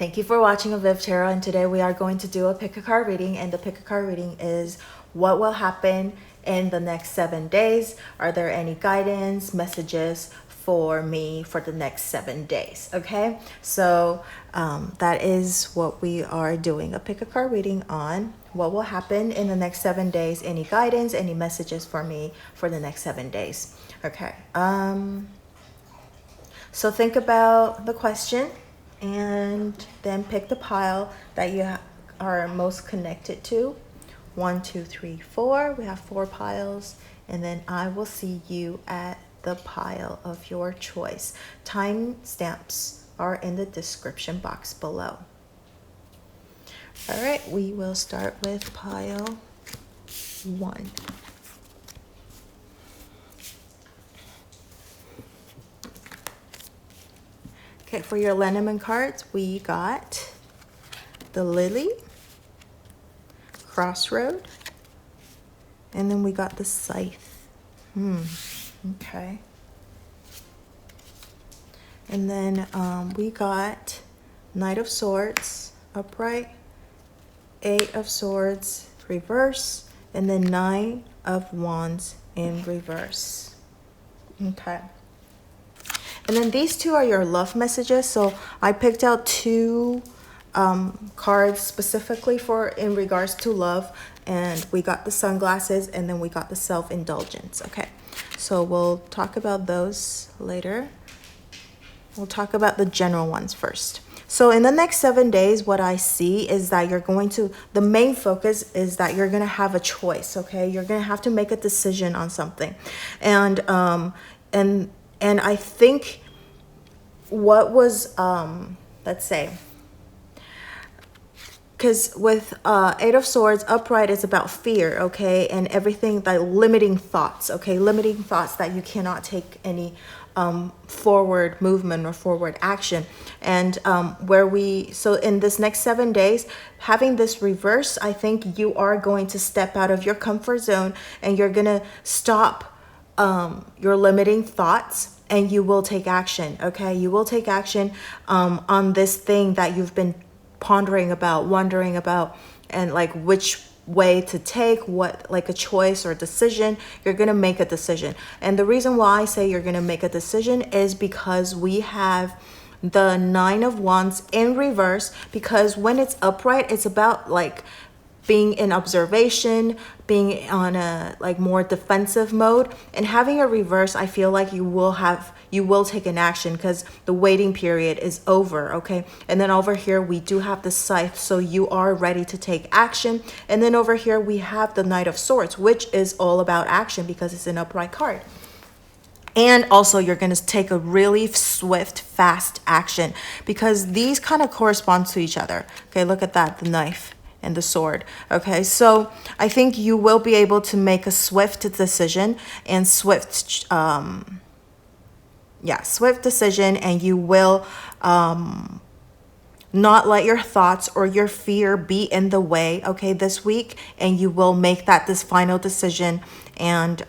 Thank you for watching avivTarot, and today we are going to do a pick a card reading, and the pick a card reading is what will happen in the next 7 days. Are there any guidance messages for me for the next 7 days? Okay, so that is what we are doing, a pick a card reading on what will happen in the next 7 days, any guidance, any messages for me for the next 7 days. Okay, so think about the question and then pick the pile that you are most connected to. 1, 2, 3, 4. We have 4 piles, and then I will see you at the pile of your choice. Timestamps are in the description box below. All right, we will start with pile 1. Okay, for your lenormand cards, we got the Lily, Crossroad, and then we got the Scythe. Okay. And then we got Knight of Swords, upright, 8 of Swords, reverse, and then 9 of Wands in reverse. Okay. And then these 2 are your love messages. So I picked out 2 cards specifically for in regards to love, and we got the sunglasses, and then we got the self-indulgence. Okay, so we'll talk about those later. We'll talk about the general ones first. So in the next 7 days, what I see is that you're going to, the main focus is that you're going to have a choice. Okay, you're going to have to make a decision on something, and I think what was let's say, because with 8 of Swords upright is about fear, okay, and everything, that limiting thoughts, okay, limiting thoughts that you cannot take any forward movement or forward action. And so in this next 7 days, having this reverse, I think you are going to step out of your comfort zone, and you're gonna stop your limiting thoughts, and you will take action. Okay, you will take action on this thing that you've been pondering about, wondering about, and like which way to take, what, like a choice or decision. You're gonna make a decision, and the reason why I say you're gonna make a decision is because we have the 9 of Wands in reverse, because when it's upright, it's about like being in observation, being on a like more defensive mode, and having a reverse, I feel like you will take an action because the waiting period is over. Okay, and then over here we do have the Scythe, so you are ready to take action. And then over here we have the Knight of Swords, which is all about action because it's an upright card. And also you're going to take a really swift, fast action, because these kind of correspond to each other. Okay, look at that, the knife and the sword. Okay, so I think you will be able to make a swift decision, and swift decision, and you will not let your thoughts or your fear be in the way, okay, this week, and you will make this final decision, and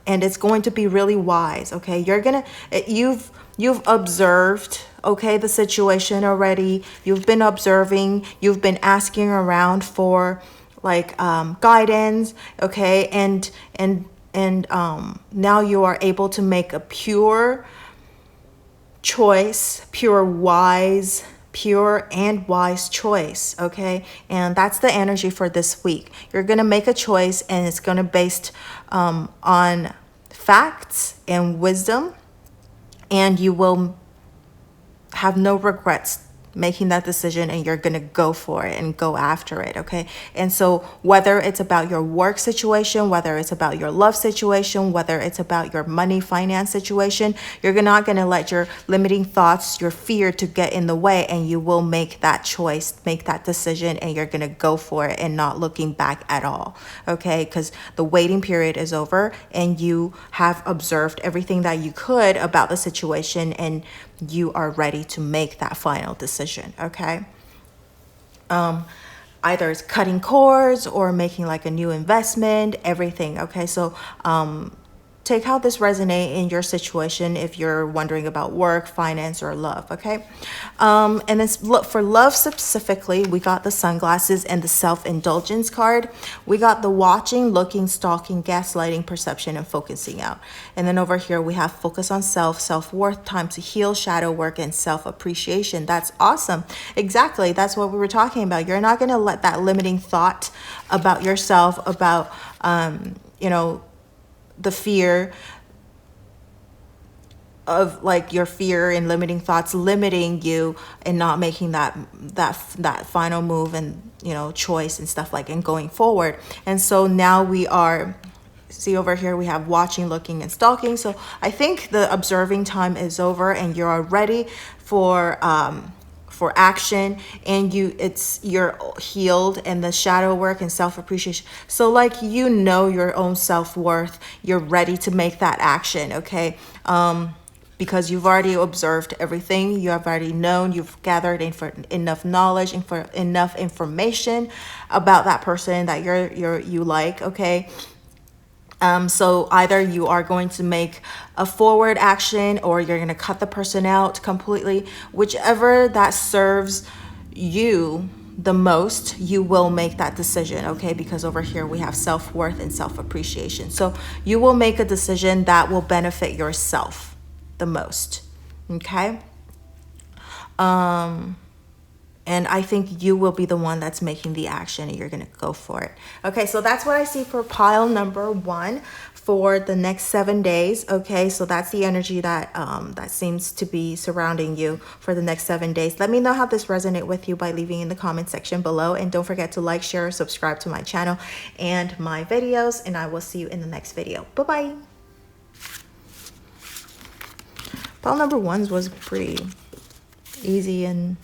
it's going to be really wise. Okay, you've observed, okay, the situation already. You've been observing, you've been asking around for like guidance, okay, and now you are able to make a pure choice, pure and wise choice. Okay, and that's the energy for this week. You're gonna make a choice, and it's gonna based on facts and wisdom, and you will have no regrets making that decision, and you're gonna go for it and go after it. Okay, and so whether it's about your work situation, whether it's about your love situation, whether it's about your money finance situation, you're not gonna let your limiting thoughts, your fear to get in the way, and you will make that choice, make that decision, and you're gonna go for it and not looking back at all. Okay, because the waiting period is over, and you have observed everything that you could about the situation, and you are ready to make that final decision. Okay, either it's cutting cords or making like a new investment, everything. Okay, so take how this resonates in your situation if you're wondering about work, finance, or love, okay? And then look for love specifically, we got the sunglasses and the self-indulgence card. We got the watching, looking, stalking, gaslighting, perception, and focusing out. And then over here, we have focus on self, self-worth, time to heal, shadow work, and self-appreciation. That's awesome. Exactly. That's what we were talking about. You're not going to let that limiting thought about yourself, about, you know, the fear of like your fear and limiting thoughts limiting you and not making that final move and, you know, choice and stuff like and going forward. And so now we are, see over here we have watching, looking, and stalking. So I think the observing time is over and you're ready for action, and you're healed, and the shadow work and self-appreciation. So like, you know, your own self-worth, you're ready to make that action, okay? Because you've already observed everything, you have already known, you've gathered enough knowledge and for enough information about that person that you like, okay? So either you are going to make a forward action or you're going to cut the person out completely. Whichever that serves you the most, you will make that decision, okay? Because over here we have self-worth and self-appreciation. So you will make a decision that will benefit yourself the most, okay? And I think you will be the one that's making the action and you're going to go for it. Okay, so that's what I see for pile number 1 for the next 7 days. Okay, so that's the energy that that seems to be surrounding you for the next 7 days. Let me know how this resonates with you by leaving in the comment section below. And don't forget to like, share, subscribe to my channel and my videos. And I will see you in the next video. Bye-bye. Pile number 1 was pretty easy and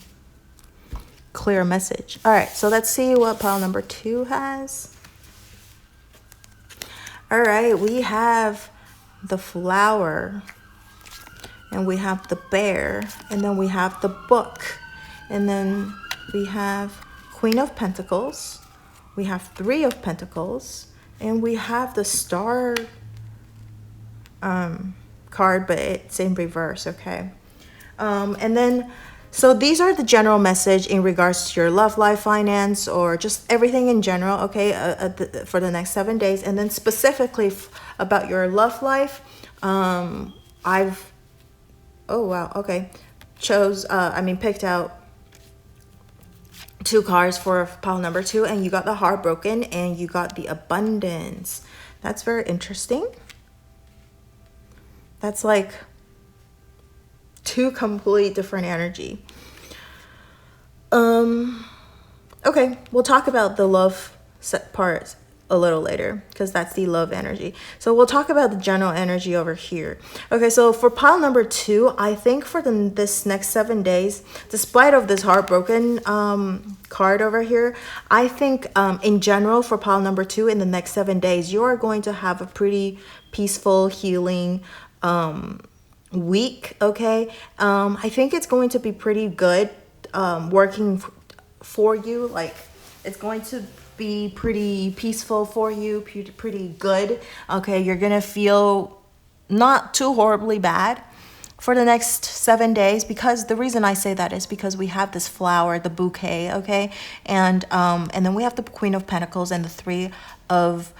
clear message. All right, so let's see what pile number 2 has. All right, we have the flower, and we have the bear, and then we have the book, and then we have Queen of Pentacles, we have 3 of Pentacles, and we have the star card, but it's in reverse, okay? And then so these are the general message in regards to your love life, finance, or just everything in general, okay, for the next 7 days. And then specifically about your love life, picked out 2 cards for pile number 2, and you got the heartbroken and you got the abundance. That's very interesting. That's like 2 completely different energy. Okay, we'll talk about the love set part a little later because that's the love energy. So we'll talk about the general energy over here. Okay, so for pile number 2, I think for this next 7 days, despite of this heartbroken card over here, I think in general for pile number 2 in the next 7 days, you are going to have a pretty peaceful, healing week, okay? I think it's going to be pretty good working for you. Like, it's going to be pretty peaceful for you, pretty good, okay? You're gonna feel not too horribly bad for the next 7 days, because the reason I say that is because we have this flower, the bouquet, okay? And then we have the Queen of Pentacles and the 3 of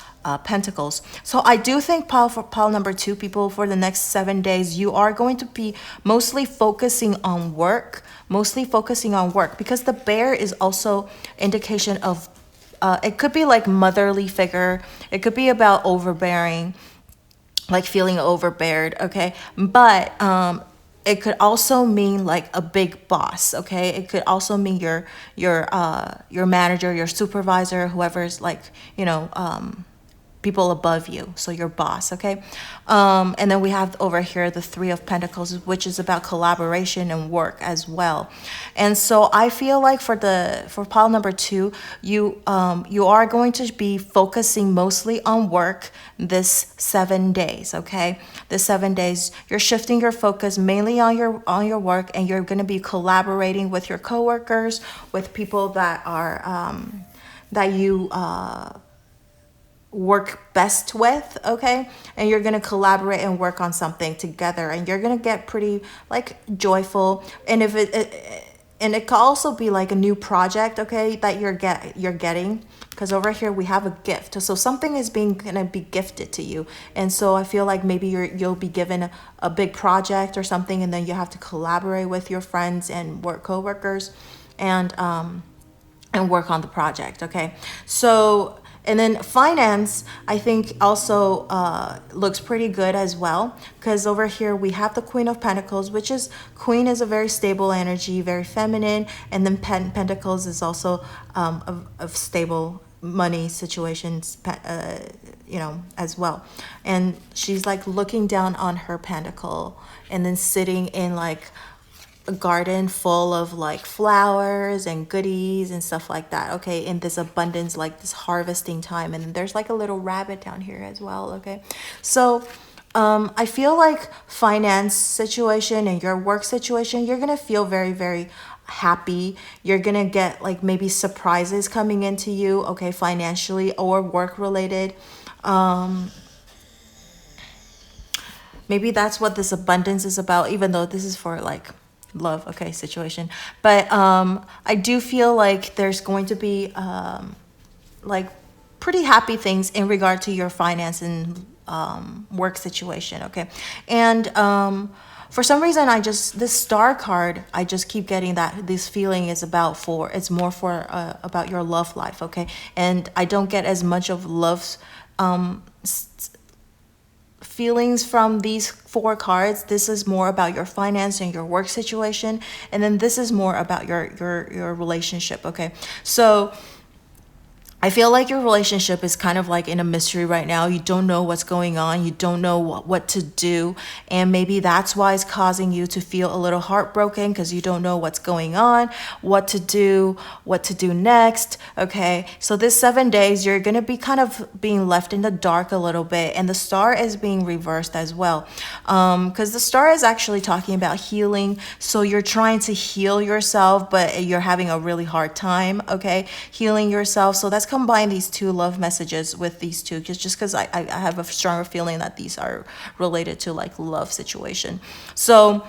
Pentacles. So I do think for pile number 2, people, for the next 7 days, you are going to be mostly focusing on work, because the bear is also indication of, it could be like motherly figure. It could be about overbearing, like feeling overbeared, okay? But it could also mean like a big boss, okay? It could also mean your manager, your supervisor, whoever's like, you know, people above you, so your boss, okay? And then we have over here the 3 of Pentacles, which is about collaboration and work as well. And so I feel like for pile number 2, you are going to be focusing mostly on work this 7 days, okay? This 7 days, you're shifting your focus mainly on your work, and you're going to be collaborating with your coworkers, with people that are that you work best with, okay? And you're gonna collaborate and work on something together, and you're gonna get pretty like joyful. And if and it could also be like a new project, okay, that you're getting, because over here we have a gift. So something is gonna be gifted to you, and so I feel like maybe you'll be given a big project or something, and then you have to collaborate with your friends and co-workers, and work on the project, okay? So, and then finance, I think also looks pretty good as well, because over here we have the Queen of Pentacles, which is, Queen is a very stable energy, very feminine, and then Pentacles is also of stable money situations, as well. And she's like looking down on her pentacle and then sitting in like a garden full of like flowers and goodies and stuff like that, okay, in this abundance, like this harvesting time. And there's like a little rabbit down here as well, okay? So I feel like finance situation and your work situation, you're gonna feel very, very happy. You're gonna get like maybe surprises coming into you, okay, financially or work related. Maybe that's what this abundance is about, even though this is for like love, okay, situation. But I do feel like there's going to be like pretty happy things in regard to your finance and work situation, okay? And for some reason, this star card, I just keep getting that this feeling is it's more for about your love life, okay? And I don't get as much of love feelings from these 4 cards. This is more about your finance and your work situation, and then this is more about your relationship, okay? So I feel like your relationship is kind of like in a mystery right now. You don't know what's going on. You don't know what to do. And maybe that's why it's causing you to feel a little heartbroken, because you don't know what's going on, what to do next. Okay. So this 7 days, you're going to be kind of being left in the dark a little bit. And the star is being reversed as well. Because the star is actually talking about healing. So you're trying to heal yourself, but you're having a really hard time. Okay. Healing yourself. So that's combine these 2 love messages with these 2, just because I have a stronger feeling that these are related to like love situation. So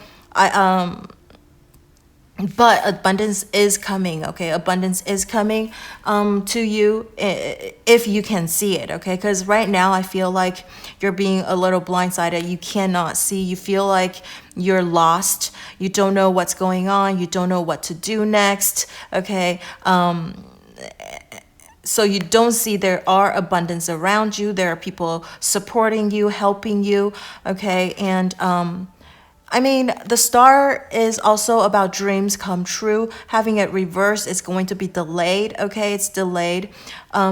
but abundance is coming, okay? Abundance is coming to you if you can see it, okay? Because right now I feel like you're being a little blindsided. You cannot see. You feel like you're lost. You don't know what's going on. You don't know what to do next, okay? So you don't see there are abundance around you. There are people supporting you, helping you, okay? And I mean, the star is also about dreams come true. Having it reversed is going to be delayed, okay? It's delayed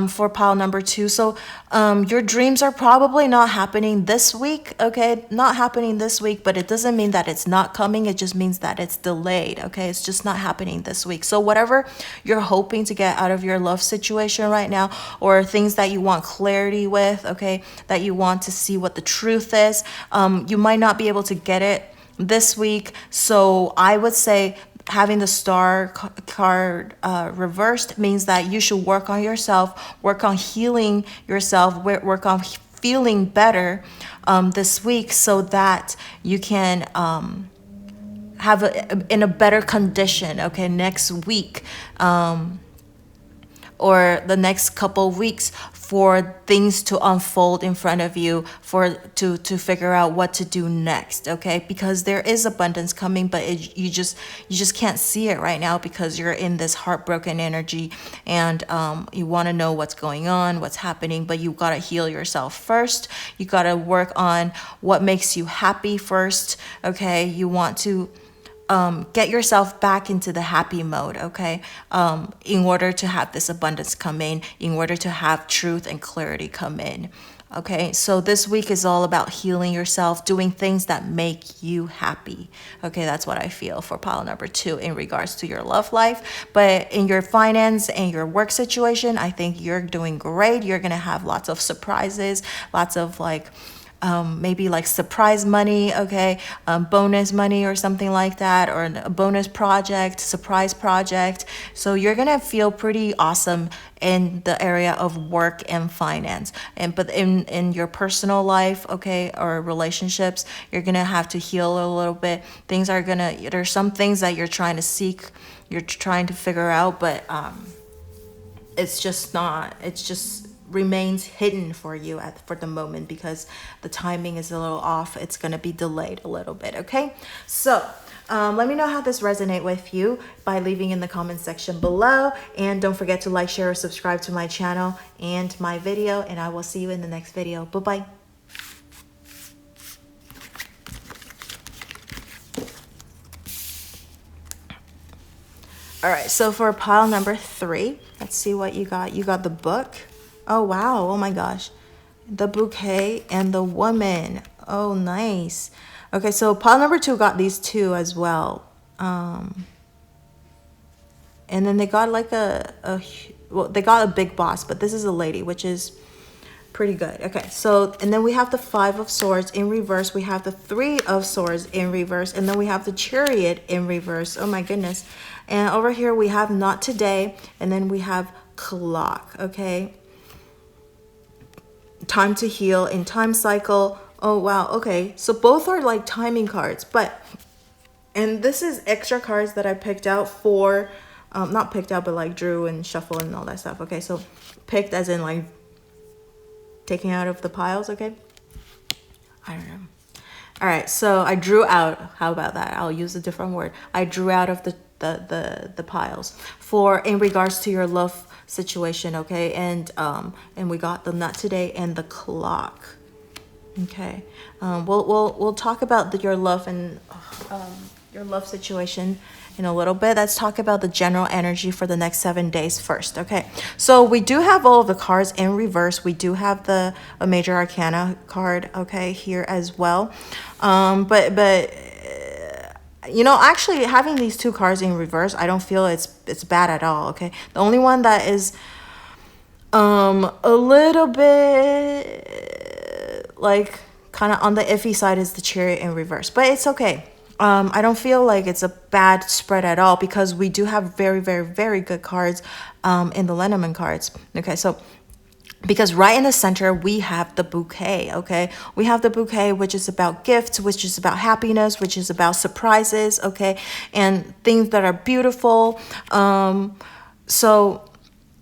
for pile number 2. So your dreams are probably not happening this week, okay? Not happening this week, but it doesn't mean that it's not coming. It just means that it's delayed, okay? It's just not happening this week. So whatever you're hoping to get out of your love situation right now, or things that you want clarity with, okay? That you want to see what the truth is, you might not be able to get it this week. So I would say having the star card reversed means that you should work on yourself, work on healing yourself, work on feeling better this week, so that you can have in a better condition, okay, next week or the next couple of weeks for things to unfold in front of you, to figure out what to do next, okay? Because there is abundance coming, but you just can't see it right now because you're in this heartbroken energy, and you want to know what's going on, what's happening, but you got to heal yourself first. You got to work on what makes you happy first, okay? You want to get yourself back into the happy mode, okay? In order to have this abundance come in order to have truth and clarity come in, okay? So this week is all about healing yourself, doing things that make you happy, okay? That's what I feel for pile number 2 in regards to your love life. But in your finance and your work situation, I think you're doing great. You're gonna have lots of surprises, lots of like maybe like surprise money, okay, bonus money or something like that, or a bonus project, surprise project. So you're gonna feel pretty awesome in the area of work and finance. But in your personal life, okay, or relationships, you're gonna have to heal a little bit. There's some things that you're trying to seek, you're trying to figure out, but it's just remains hidden for you for the moment because the timing is a little off. It's going to be delayed a little bit, okay? So let me know how this resonates with you by leaving in the comment section below, and don't forget to like, share, or subscribe to my channel and my video, and I will see you in the next video. Bye-bye. All right, so for pile number 3, let's see what you got. You got the book. Oh, wow. Oh, my gosh. The bouquet and the woman. Oh, nice. Okay, so pile number 2 got these 2 as well. And then they got like they got a big boss, but this is a lady, which is pretty good. Okay, so, and then we have the 5 of Swords in reverse. We have the 3 of Swords in reverse. And then we have the Chariot in reverse. Oh, my goodness. And over here we have Not Today, and then we have Clock, okay? Time to Heal in Time Cycle. Oh, wow, okay. So both are like timing cards, and this is extra cards that I picked out for, not picked out, but like drew and shuffle and all that stuff, okay? So picked as in like taking out of the piles, okay? I don't know. All right, so I drew out, how about that? I'll use a different word. I drew out of the piles for in regards to your love situation, okay? And we got the Not Today and the Clock. Okay. We'll talk about your love and your love situation in a little bit. Let's talk about the general energy for the next 7 days first, okay? So we do have all of the cards in reverse. We do have a Major Arcana card, okay, here as well. But you know, actually having these 2 cards in reverse, I don't feel it's bad at all, okay? The only one that is a little bit like kind of on the iffy side is the Chariot in reverse, but it's okay. I don't feel like it's a bad spread at all because we do have very, very, very good cards in the Lenormand cards, okay? So because right in the center, we have the bouquet, okay? We have the bouquet, which is about gifts, which is about happiness, which is about surprises, okay? And things that are beautiful. So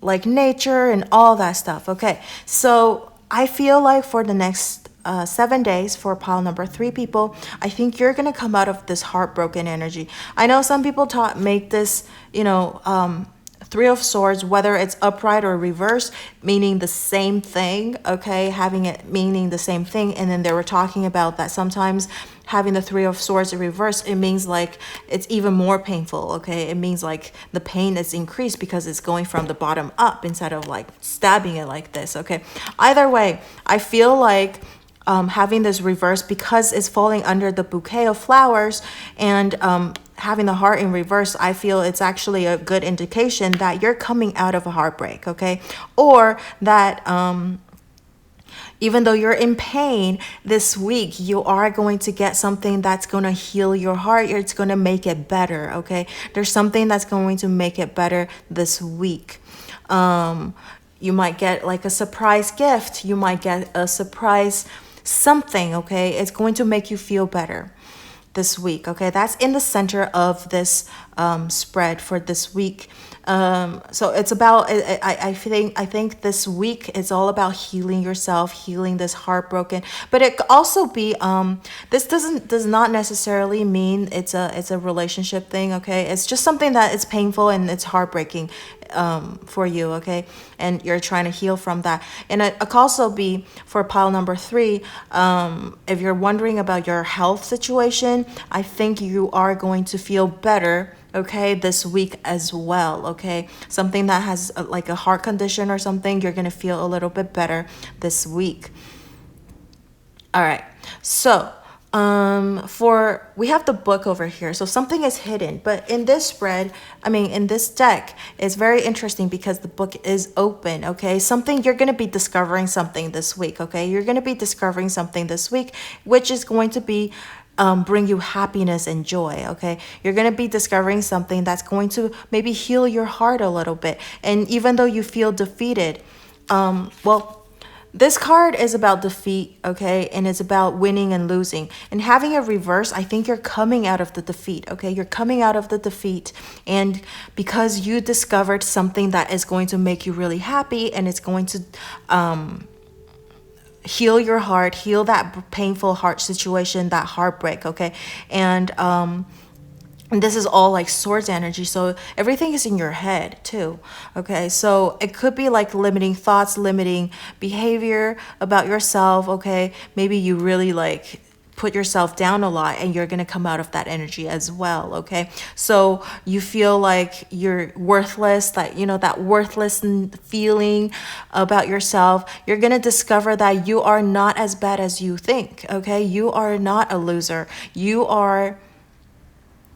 like nature and all that stuff, okay? So I feel like for the next 7 days for pile number 3 people, I think you're going to come out of this heartbroken energy. I know some people make this, you know, 3 of Swords, whether it's upright or reverse, meaning the same thing, okay? Having it meaning the same thing. And then they were talking about that sometimes having the 3 of Swords in reverse, it means like it's even more painful, okay? It means like the pain is increased because it's going from the bottom up instead of like stabbing it like this, okay? Either way, I feel like having this reverse, because it's falling under the bouquet of flowers and having the heart in reverse, I feel it's actually a good indication that you're coming out of a heartbreak, okay? Or that even though you're in pain this week, you are going to get something that's going to heal your heart. It's going to make it better, okay? There's something that's going to make it better this week. You might get like a surprise gift. You might get a surprise something, okay? It's going to make you feel better this week, okay? That's in the center of this spread for this week. So it's about, I think this week is all about healing yourself, healing this heartbroken, but it could also be, this does not necessarily mean it's a relationship thing, okay? It's just something that is painful and it's heartbreaking for you, okay? And you're trying to heal from that. And it could also be for pile number 3, if you're wondering about your health situation, I think you are going to feel better, okay, this week as well, okay? Something that has like a heart condition or something, you're gonna feel a little bit better this week. All right, so we have the book over here, so something is hidden, but in this spread, in this deck, it's very interesting because the book is open. Okay, you're going to be discovering something this week. Okay, you're going to be discovering something this week, which is going to be bring you happiness and joy. Okay, you're going to be discovering something that's going to maybe heal your heart a little bit. And even though you feel defeated, this card is about defeat, okay? And it's about winning and losing. And having a reverse, I think you're coming out of the defeat, okay? You're coming out of the defeat. And because you discovered something that is going to make you really happy, and it's going to heal your heart, heal that painful heart situation, that heartbreak, okay? And this is all like swords energy, so everything is in your head too. Okay, so it could be like limiting thoughts, limiting behavior about yourself. Okay, maybe you really like put yourself down a lot, and you're gonna come out of that energy as well. Okay, so you feel like you're worthless, that that worthless feeling about yourself. You're gonna discover that you are not as bad as you think. Okay, you are not a loser.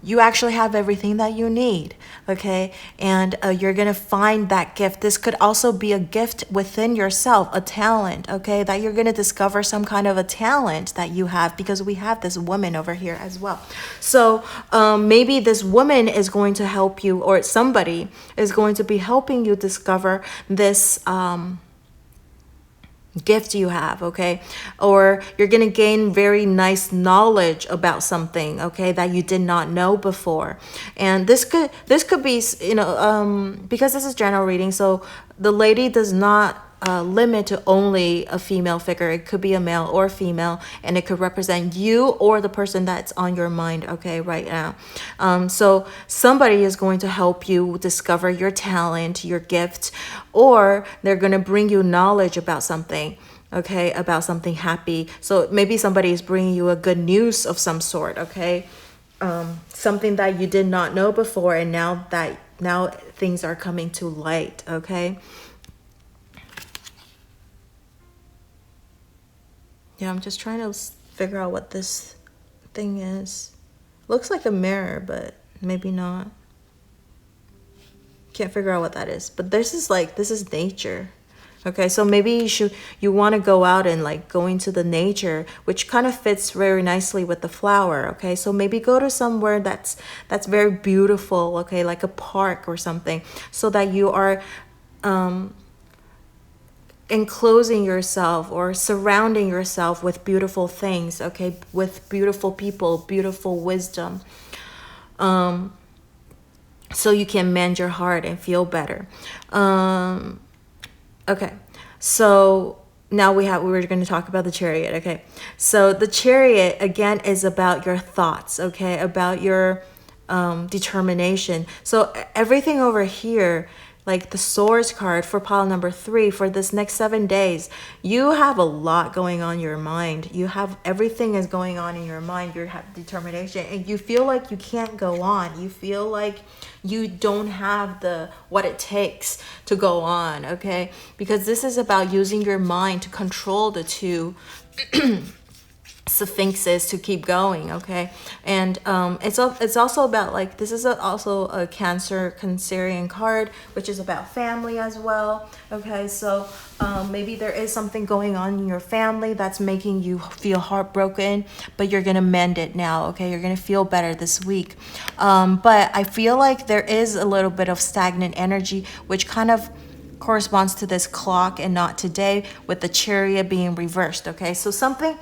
You actually have everything that you need, okay? And you're going to find that gift. This could also be a gift within yourself, a talent, okay? That you're going to discover some kind of a talent that you have, because we have this woman over here as well. So maybe this woman is going to help you, or somebody is going to be helping you discover this gift you have, okay? Or you're gonna gain very nice knowledge about something, okay, that you did not know before. And this could be, because this is general reading, so the lady does not limit to only a female figure. It could be a male or female, and it could represent you or the person that's on your mind, okay, right now. So somebody is going to help you discover your talent, your gift, or they're going to bring you knowledge about something, okay, about something happy. So maybe somebody is bringing you a good news of some sort, okay, something that you did not know before, and now things are coming to light, okay. Yeah, I'm just trying to figure out what this thing is. Looks like a mirror, but maybe not. Can't figure out what that is. But this is nature. Okay, so maybe you want to go out and like go into the nature, which kind of fits very nicely with the flower. Okay, so maybe go to somewhere that's very beautiful. Okay, like a park or something, so that you are enclosing yourself or surrounding yourself with beautiful things, okay, with beautiful people, beautiful wisdom, so you can mend your heart and feel better. Okay, so now we were going to talk about the Chariot. Okay, so the Chariot again is about your thoughts, okay, about your determination. So everything over here, like the Swords card for pile number 3, for this next 7 days, you have a lot going on in your mind. Everything is going on in your mind. You have determination, and you feel like you can't go on. You feel like you don't have what it takes to go on, okay? Because this is about using your mind to control the two sphinxes to keep going, okay? And it's also about, like, this is also a Cancerian card, which is about family as well, okay? So maybe there is something going on in your family that's making you feel heartbroken, but you're gonna mend it now, okay? You're gonna feel better this week. But I feel like there is a little bit of stagnant energy, which kind of corresponds to this clock and not today, with the Chariot being reversed, okay? So something,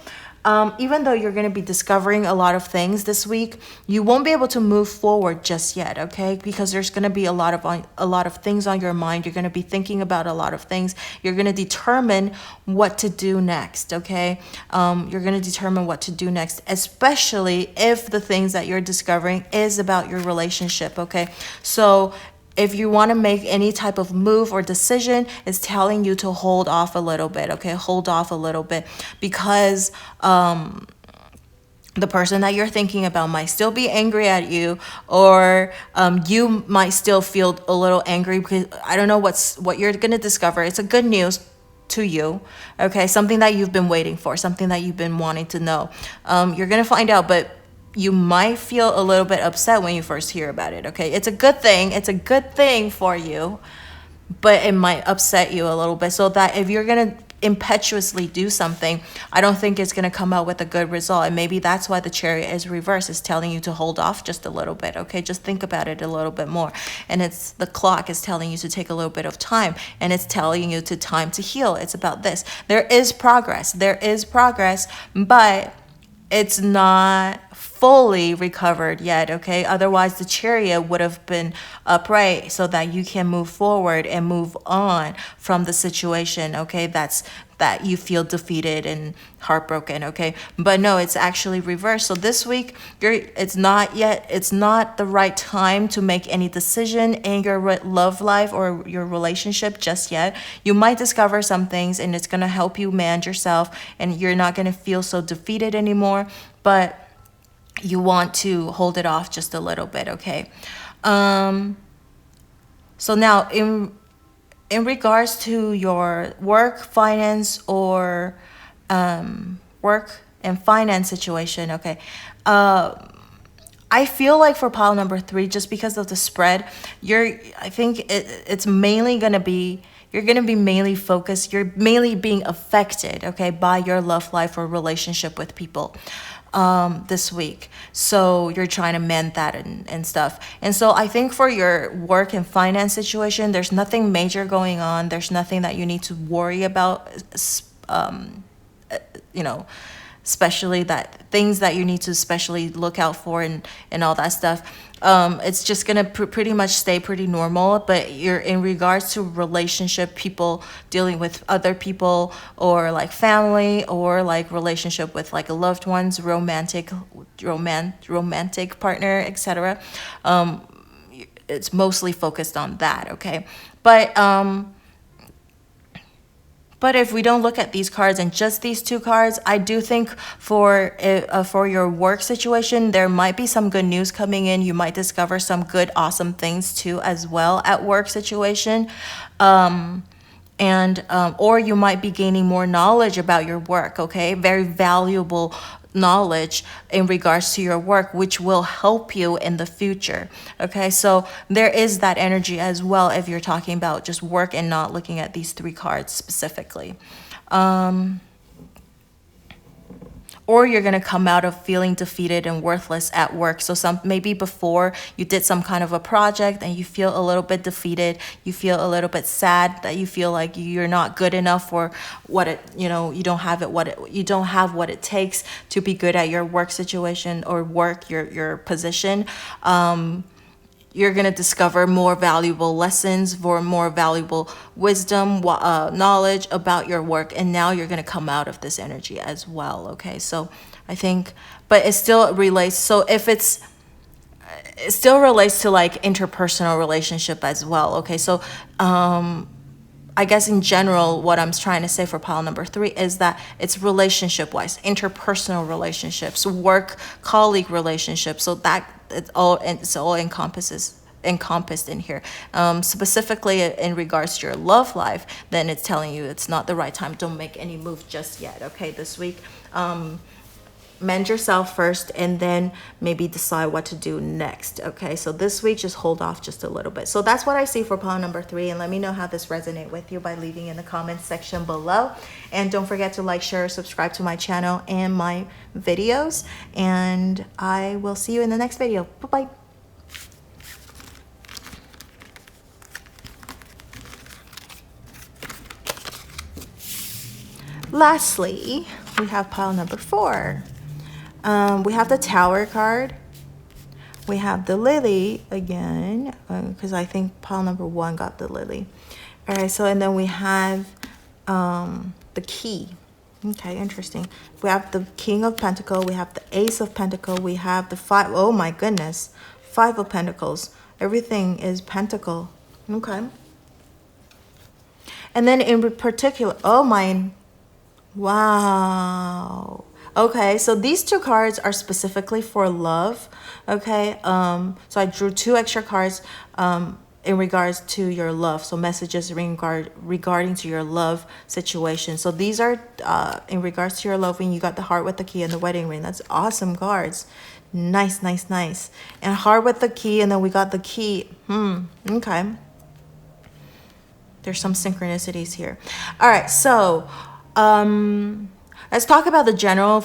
even though you're going to be discovering a lot of things this week, you won't be able to move forward just yet, okay? Because there's going to be a lot of things on your mind. You're going to be thinking about a lot of things. You're going to determine what to do next, okay? You're going to determine what to do next, especially if the things that you're discovering is about your relationship, okay? So if you want to make any type of move or decision, it's telling you to hold off a little bit, okay? Hold off a little bit, because the person that you're thinking about might still be angry at you, or you might still feel a little angry, because I don't know what you're going to discover. It's a good news, to you, okay? Something that you've been waiting for, something that you've been wanting to know. You're gonna find out, but you might feel a little bit upset when you first hear about it, okay? It's a good thing. It's a good thing for you, but it might upset you a little bit. So that if you're gonna impetuously do something, I don't think it's gonna come out with a good result. And maybe that's why the Chariot is reversed, is telling you to hold off just a little bit, okay? Just think about it a little bit more. And it's the Clock is telling you to take a little bit of time, and it's telling you to time to heal. It's about this. There is progress, but it's not fully recovered yet, okay? Otherwise the Chariot would have been upright so that you can move forward and move on from the situation, okay? That you feel defeated and heartbroken, okay? But no, it's actually reversed. So this week, it's not the right time to make any decision in your love life or your relationship just yet. You might discover some things, and it's gonna help you manage yourself, and you're not gonna feel so defeated anymore, but you want to hold it off just a little bit, okay? So now in regards to your work, finance, or work and finance situation, okay? I feel like for pile number 3, just because of the spread, I think it's mainly gonna be, you're gonna be mainly focused, you're mainly being affected, okay, by your love life or relationship with people this week. So you're trying to mend that and stuff. And so I think for your work and finance situation, there's nothing major going on. There's nothing that you need to worry about, especially that things that you need to especially look out for and all that stuff. It's just gonna pretty much stay pretty normal, but you're in regards to relationship, people dealing with other people, or like family, or like relationship with like a loved ones, romantic partner, etc. It's mostly focused on that, okay? But if we don't look at these cards and just these 2 cards, I do think for your work situation, there might be some good news coming in. You might discover some good, awesome things too as well at work situation. Or you might be gaining more knowledge about your work, okay? Very valuable knowledge in regards to your work, which will help you in the future, okay? So there is that energy as well if you're talking about just work and not looking at these 3 cards specifically. Or you're going to come out of feeling defeated and worthless at work. So maybe before you did some kind of a project and you feel a little bit defeated, you feel a little bit sad, that you feel like you're not good enough for you don't have what it takes to be good at your work situation or work your position. You're going to discover more valuable lessons, more valuable wisdom, knowledge about your work. And now you're going to come out of this energy as well. Okay. So I think, but it still relates. So if it still relates to like interpersonal relationship as well. Okay. So, I guess in general, what I'm trying to say for pile number 3 is that it's relationship-wise, interpersonal relationships, work, colleague relationships. So that it's all encompassed in here. Specifically in regards to your love life, then it's telling you it's not the right time. Don't make any move just yet. Okay, this week. Mend yourself first, and then maybe decide what to do next. Okay, so this week just hold off just a little bit. So that's what I see for pile number 3, and let me know how this resonates with you by leaving in the comments section below. And don't forget to like, share, subscribe to my channel and my videos, and I will see you in the next video. Bye bye. Lastly, we have pile number 4. We have the Tower card. We have the Lily again, because I think pile number 1 got the Lily. All right, so and then we have the Key. Okay, interesting. We have the King of Pentacles. We have the Ace of Pentacles. We have the 5. Oh my goodness, 5 of Pentacles. Everything is Pentacle. Okay. And then in particular, oh my, wow. Okay, so these 2 cards are specifically for love. Okay, so I drew 2 extra cards in regards to your love. So messages regarding to your love situation. So these are in regards to your love, when you got the heart with the key and the wedding ring. That's awesome cards. Nice, nice, nice. And heart with the key, and then we got the key. Okay. There's some synchronicities here. All right, so let's talk about the general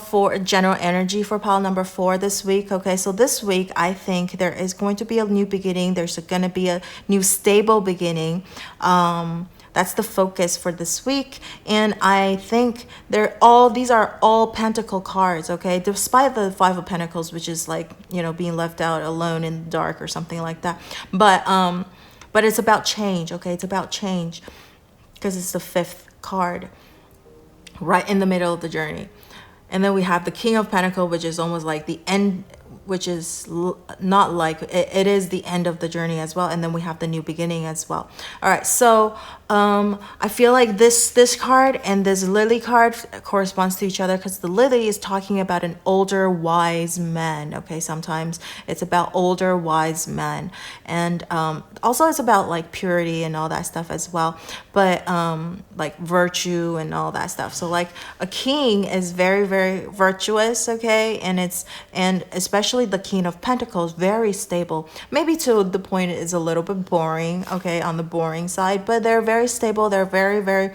energy for pile number 4 this week. Okay, so this week I think there is going to be a new beginning. There's going to be a new stable beginning. That's the focus for this week. And I think these are all pentacle cards, okay? Despite the 5 of Pentacles, which is like, being left out alone in the dark or something like that. But it's about change, okay? It's about change because it's the 5th card right in the middle of the journey. And then we have the King of Pentacles, which is almost like the end, which is not like, it is the end of the journey as well. And then we have the new beginning as well. All right, so I feel like this card and this lily card corresponds to each other, because the lily is talking about an older wise man. Okay, sometimes it's about older wise men, and also it's about like purity and all that stuff as well, but like virtue and all that stuff. So like a king is very, very virtuous, okay, and especially the King of Pentacles, very stable, maybe to the point it is a little bit boring, okay, on the boring side, but they're very stable. They're very, very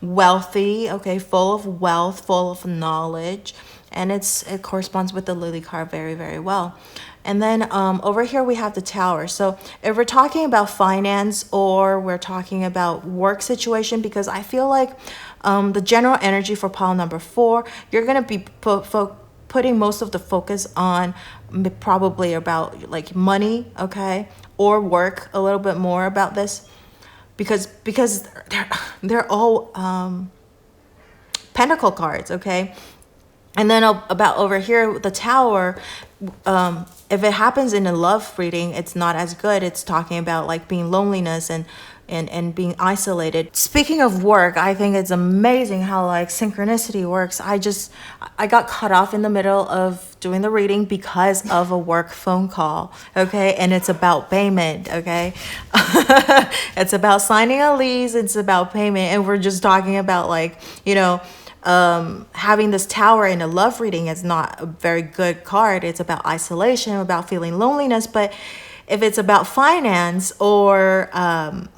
wealthy, okay, full of wealth, full of knowledge, and it corresponds with the lily card very, very well. And then over here we have the Tower. So if we're talking about finance, or we're talking about work situation, because I feel like the general energy for pile number 4, you're going to be putting most of the focus on probably about like money, okay, or work a little bit more about this, because they're all pentacle cards, okay. And then about over here, the Tower, if it happens in a love reading, it's not as good. It's talking about like being loneliness and being isolated. Speaking of work, I think it's amazing how like synchronicity works. I got cut off in the middle of doing the reading because of a work phone call, okay? And it's about payment, okay? It's about signing a lease, it's about payment, and we're just talking about like, having this Tower in a love reading is not a very good card. It's about isolation, about feeling loneliness. But if it's about finance or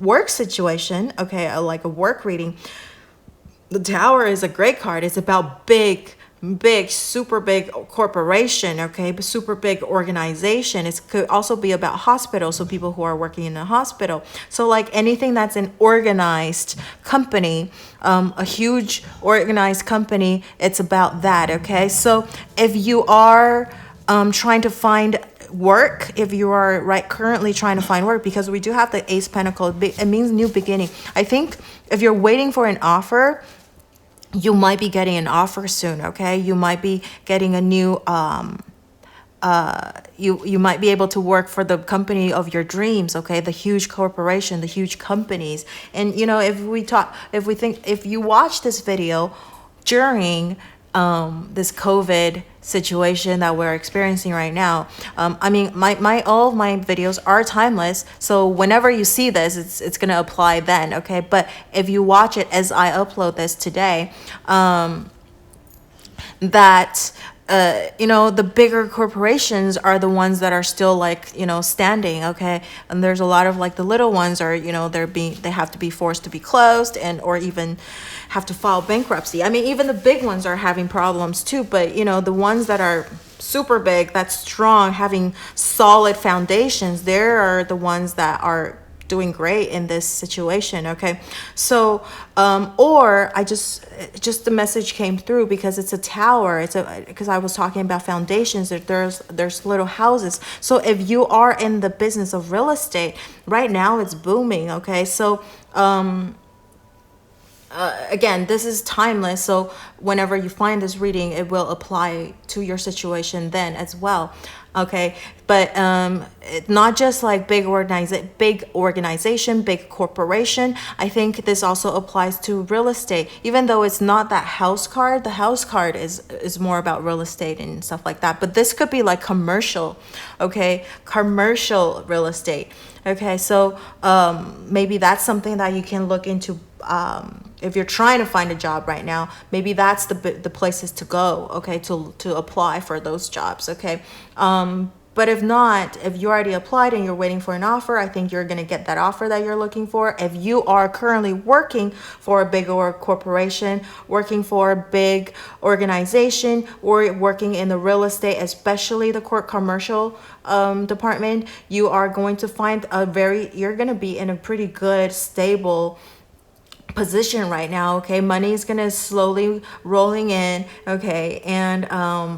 work situation, okay, like a work reading, the Tower is a great card. It's about big, super big corporation, okay, super big organization. It could also be about hospitals, so people who are working in a hospital. So like anything that's an organized company, a huge organized company, it's about that, okay? So if you are trying to find work, if you are currently trying to find work, because we do have the Ace Pentacles, it means new beginning. I think if you're waiting for an offer, you might be getting an offer soon, okay? You might be getting a new, you might be able to work for the company of your dreams, okay? The huge corporation, the huge companies. And, if you watch this video during this COVID situation that we're experiencing right now, all of my videos are timeless, so whenever you see this, it's gonna apply then, okay? But if you watch it as I upload this today, the bigger corporations are the ones that are still standing, okay? And there's a lot of the little ones are, they have to be forced to be closed or even have to file bankruptcy. Even the big ones are having problems too, but the ones that are super big, that's strong, having solid foundations, there are the ones that are doing great in this situation, okay? So or just the message came through because it's a tower, because I was talking about foundations, there's little houses. So if you are in the business of real estate right now, it's booming, okay? So again, this is timeless, so whenever you find this reading, it will apply to your situation then as well. Okay, but not just like big organization, big corporation. I think this also applies to real estate. Even though it's not that house card, the house card is more about real estate and stuff like that. But this could be like commercial, okay, commercial real estate. Okay, so maybe that's something that you can look into. If you're trying to find a job right now, maybe that's the places to go, okay, to apply for those jobs, okay. But if not, if you already applied and you're waiting for an offer, I think you're going to get that offer that you're looking for. If you are currently working for a bigger corporation, working for a big organization, or working in the real estate, especially the commercial department, you are going to find you're going to be in a pretty good, stable position right now. Okay, money is gonna slowly rolling in. Okay, and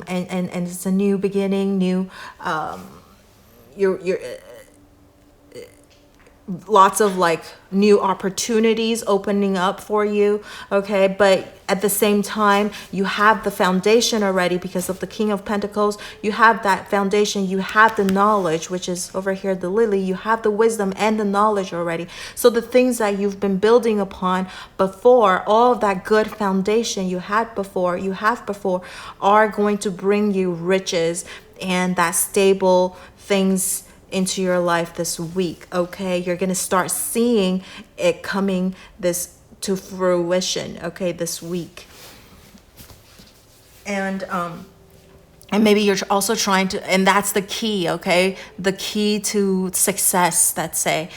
it's a new beginning, new you're lots of like new opportunities opening up for you. Okay, but at the same time, you have the foundation already because of the King of Pentacles. You have that foundation, you have the knowledge, which is over here, the lily. You have the wisdom and the knowledge already. So the things that you've been building upon before, all of that good foundation you have before are going to bring you riches and that stable things into your life this week. Okay, you're gonna start seeing it coming to fruition, okay, this week. And maybe you're also trying to, and that's the key, okay, the key to success, let's say,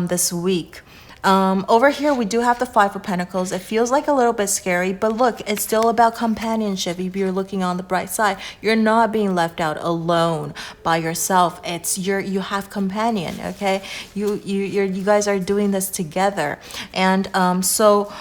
this week. Over here, we do have the Five of Pentacles. It feels like a little bit scary, but look, it's still about companionship. If you're looking on the bright side, you're not being left out alone by yourself. You have companion, okay? You guys are doing this together. And so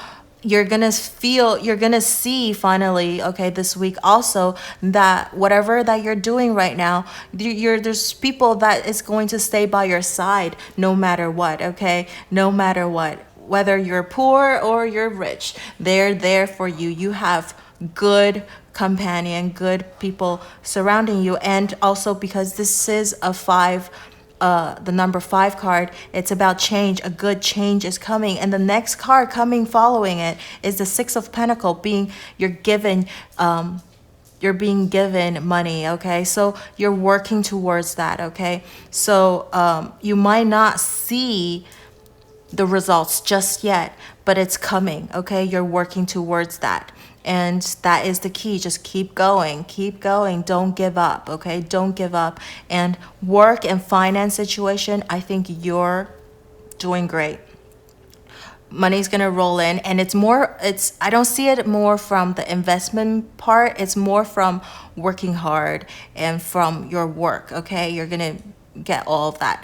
you're gonna see finally, okay, this week also, that whatever that you're doing right now, there's people that is going to stay by your side no matter what, okay, no matter what, whether you're poor or you're rich, they're there for you. You have good companion, good people surrounding you. And also because this is a the number 5 card, it's about change. A good change is coming, and the next card coming following it is the Six of Pentacles, you're being given money, okay? So you're working towards that, okay? So you might not see the results just yet, but it's coming, okay? You're working towards that. And that is the key. Just keep going, don't give up, okay? Don't give up. And work and finance situation, I think you're doing great. Money's gonna roll in, and I don't see it more from the investment part. It's more from working hard and from your work, okay? You're gonna get all of that.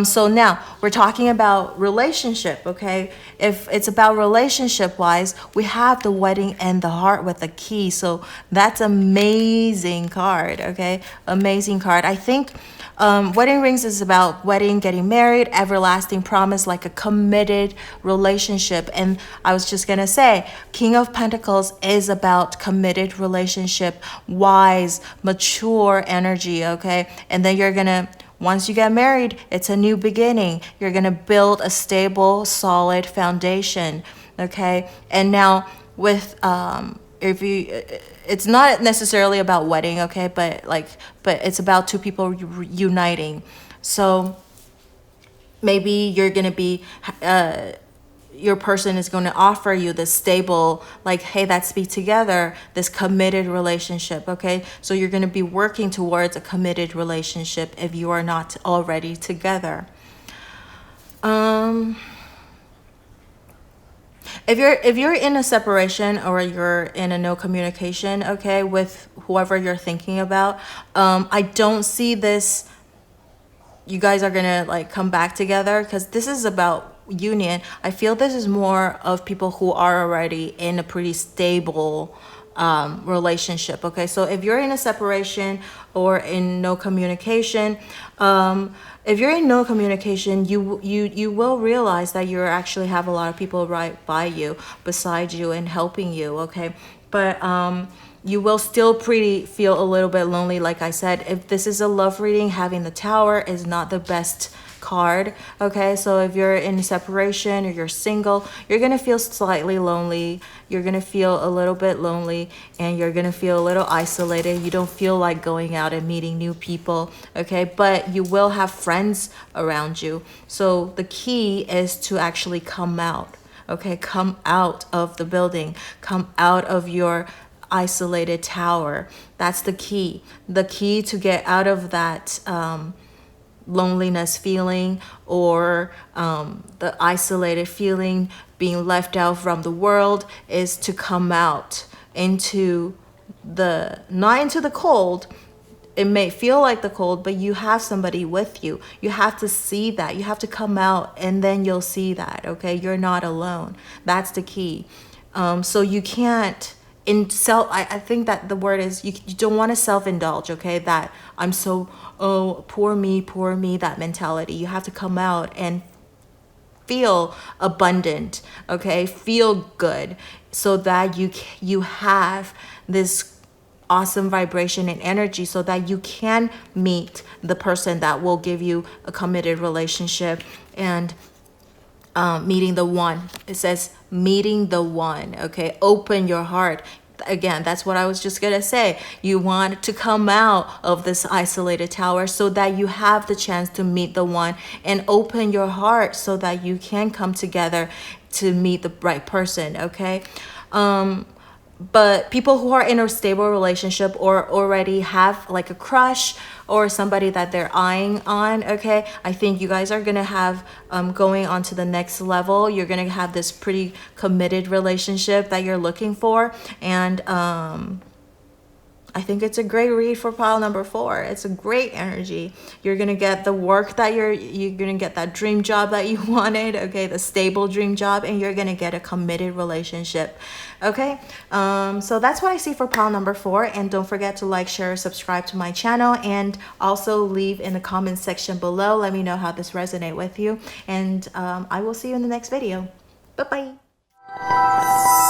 So now we're talking about relationship, okay? If it's about relationship wise, we have the wedding and the heart with the key. So that's amazing card, okay? Amazing card. I think wedding rings is about wedding, getting married, everlasting promise, like a committed relationship. And I was just gonna say, King of Pentacles is about committed relationship, wise, mature energy, okay? And then once you get married, it's a new beginning. You're going to build a stable, solid foundation, okay? And now with, it's not necessarily about wedding, okay? But it's about two people uniting. So maybe you're going to be, your person is going to offer you this stable, like, hey, let's be together, this committed relationship, okay? So you're going to be working towards a committed relationship if you are not already together. If you're in a separation or you're in a no communication, okay, with whoever you're thinking about, I don't see this, you guys are going to like come back together, because this is about union. I feel this is more of people who are already in a pretty stable relationship. Okay, so if you're in a separation or in no communication, if you're in no communication, you will realize that you actually have a lot of people right by you, beside you, and helping you. Okay, but you will still feel a little bit lonely. Like I said, if this is a love reading, having the Tower is not the best card. Okay, so if you're in separation or you're single, you're gonna feel slightly lonely. You're gonna feel a little bit lonely, and you're gonna feel a little isolated. You don't feel like going out and meeting new people. Okay, but you will have friends around you. So the key is to actually come out. Okay, come out of the building, come out of your isolated tower. That's the key. The key to get out of that loneliness feeling, or the isolated feeling, being left out from the world, is to come out into not into the cold. It may feel like the cold, but you have somebody with you. You have to see that. You have to come out, and then you'll see that. Okay, you're not alone. That's the key. So you can't I think that the word is, you don't want to self-indulge. Okay, that I'm so, oh, poor me, that mentality. You have to come out and feel abundant. Okay, feel good, so that you have this awesome vibration and energy, so that you can meet the person that will give you a committed relationship, and meeting the one. It says meeting the one. Okay, open your heart. Again, that's what I was just gonna say. You want to come out of this isolated tower, so that you have the chance to meet the one, and open your heart so that you can come together to meet the right person. Okay, but people who are in a stable relationship, or already have like a crush or somebody that they're eyeing on, okay, I think you guys are gonna have going on to the next level. You're gonna have this pretty committed relationship that you're looking for, and I think it's a great read for pile number 4. It's a great energy. You're gonna get the work that you're gonna get that dream job that you wanted. Okay, the stable dream job, and you're gonna get a committed relationship. Okay, so that's what I see for pile number 4. And don't forget to like, share, subscribe to my channel, and also leave in the comment section below. Let me know how this resonates with you, and I will see you in the next video. Bye bye.